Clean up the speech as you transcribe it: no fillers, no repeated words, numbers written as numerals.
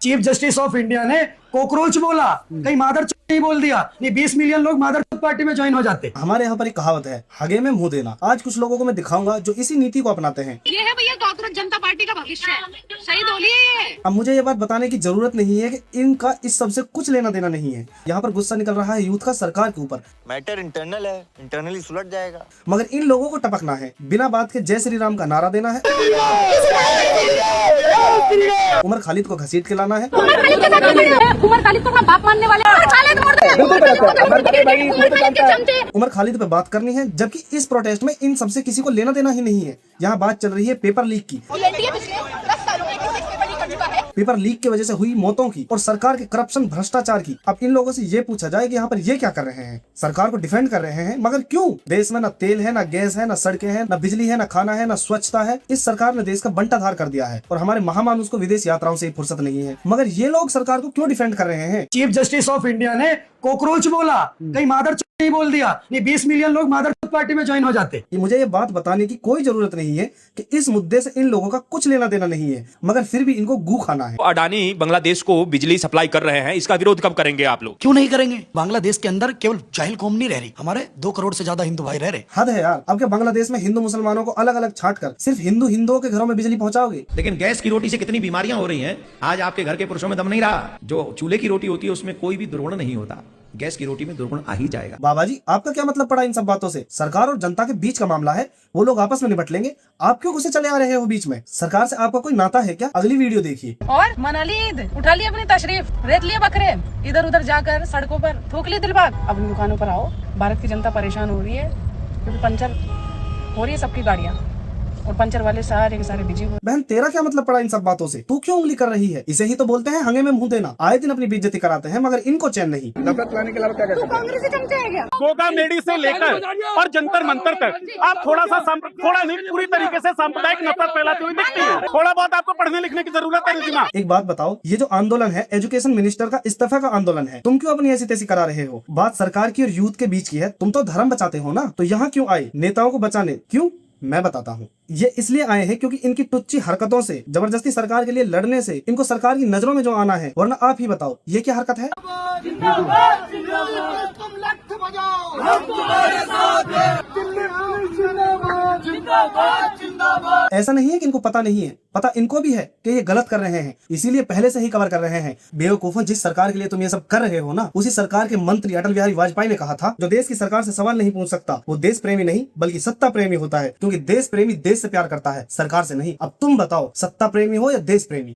Chief justice of India ने cockroach बोला, कहीं मादर नहीं बोल दिया, नहीं 20 मिलियन लोग मादर पार्टी में ज्वाइन हो जाते। हमारे यहाँ पर एक कहावत है, हगे में मुंह देना। आज कुछ लोगों को मैं दिखाऊंगा जो इसी नीति को अपनाते हैं। ये है भैया कॉकरोच जनता पार्टी का भविष्य है, सही बोलिए ये। अब मुझे ये बात बताने की जरूरत नहीं है कि इनका इस सब से कुछ लेना देना नहीं है। यहाँ पर गुस्सा निकल रहा है यूथ का सरकार के ऊपर। मैटर इंटरनल है, इंटरनली सुलझ जाएगा। मगर इन लोगों को टपकना है, बिना बात के जय श्री राम का नारा देना है, उमर खालिद को घसीट के लाना है, उमर खालिद को अपना बाप मानने वाले उमर खालिद पे बात करनी है। जबकि इस प्रोटेस्ट में इन सबसे किसी को लेना देना ही नहीं है। यहाँ बात चल रही है पेपर लीक की, पेपर लीक की वजह से हुई मौतों की और सरकार के करप्शन भ्रष्टाचार की। अब इन लोगों से ये पूछा जाए कि यहाँ पर ये क्या कर रहे हैं? सरकार को डिफेंड कर रहे हैं, मगर क्यों? देश में ना तेल है, ना गैस है, ना सड़कें हैं, ना बिजली है, ना खाना है, ना स्वच्छता है। इस सरकार ने देश का बंटाधार कर दिया है और हमारे महामानुष को विदेश यात्राओं से फुर्सत नहीं है। मगर ये लोग सरकार को क्यों डिफेंड कर रहे हैं? चीफ जस्टिस ऑफ इंडिया ने कॉकरोच बोला, कहीं मादर नहीं बोल दिया, नहीं 20 मिलियन लोग मादर पार्टी में ज्वाइन हो जाते। मुझे ये बात बताने की कोई जरूरत नहीं है कि इस मुद्दे से इन लोगों का कुछ लेना देना नहीं है, मगर फिर भी इनको गू खाना है। अडानी बांग्लादेश को बिजली सप्लाई कर रहे हैं, इसका विरोध कब करेंगे आप लोग? क्यों नहीं करेंगे? बांग्लादेश के अंदर केवल जाहिल कौम नहीं रह रही, हमारे 2 करोड़ से ज्यादा हिंदू भाई रह रहे। हद है यार। अब क्या बांग्लादेश में हिंदू मुसलमानों को अलग अलग छांट कर सिर्फ हिंदुओं के घरों में बिजली पहुंचाओगे? लेकिन गैस की रोटी से कितनी बीमारियां हो रही हैं। आज आपके घर के पुरुषों में दम नहीं रहा। जो चूल्हे की रोटी होती है उसमें कोई भी दुर्गुण नहीं होता, गैस की रोटी में दुर्गुण आ ही जाएगा। बाबा जी, आपका क्या मतलब पड़ा इन सब बातों से? सरकार और जनता के बीच का मामला है, वो लोग आपस में निपट लेंगे। आप क्यों घुसे चले आ रहे हो बीच में? सरकार से आपका कोई नाता है क्या? अगली वीडियो देखिए। और मना ली ईद, उठा ली अपनी तशरीफ, रेत लिए बकरे, इधर उधर जाकर सड़कों पर थूक ली दिलबाग। अपनी दुकानों पर आओ। भारत की जनता परेशान हो रही है क्योंकि पंचर हो रही है सबकी गाड़ियाँ और पंचर वाले सारे के सारे बिजी हुए। बहन, तेरा क्या मतलब पड़ा इन सब बातों से? तू क्यों उंगली कर रही है? इसे ही तो बोलते हैं हंगे में मुंह देना। आए दिन अपनी बेइज्जती कराते हैं, मगर इनको चैन नहीं। नफरत लाने के अलावा क्या कर सकते कांग्रेस से चमचे है क्या? गोगा मेडी से लेकर और जंतर मंतर तक आप थोड़ा नहीं पूरी तरीके से सांप्रदायिक नफरत फैलाते हुए दिखती है। थोड़ा बहुत आपको पढ़ने लिखने की जरूरत है रिजिमा। एक बात बताओ, ये जो आंदोलन है एजुकेशन मिनिस्टर का इस्तीफा का आंदोलन है, तुम क्यों अपनी ऐसी तैसी करा रहे हो? बात सरकार की और यूथ के बीच की है। तुम तो धर्म बचाते हो ना, तो यहाँ क्यों आए नेताओं को बचाने? क्यों? मैं बताता हूँ। ये इसलिए आए हैं क्योंकि इनकी टुच्ची हरकतों से, जबरदस्ती सरकार के लिए लड़ने से इनको सरकार की नजरों में जो आना है। वरना आप ही बताओ, ये क्या हरकत है? ऐसा नहीं है कि इनको पता नहीं है, पता इनको भी है कि ये गलत कर रहे हैं, इसीलिए पहले से ही कवर कर रहे हैं। बेवकूफों, जिस सरकार के लिए तुम ये सब कर रहे हो ना, उसी सरकार के मंत्री अटल बिहारी वाजपेयी ने कहा था, जो देश की सरकार से सवाल नहीं पूछ सकता वो देश प्रेमी नहीं बल्कि सत्ता प्रेमी होता है। क्योंकि देश प्रेमी देश से प्यार करता है, सरकार से नहीं। अब तुम बताओ, सत्ता प्रेमी हो या देश प्रेमी?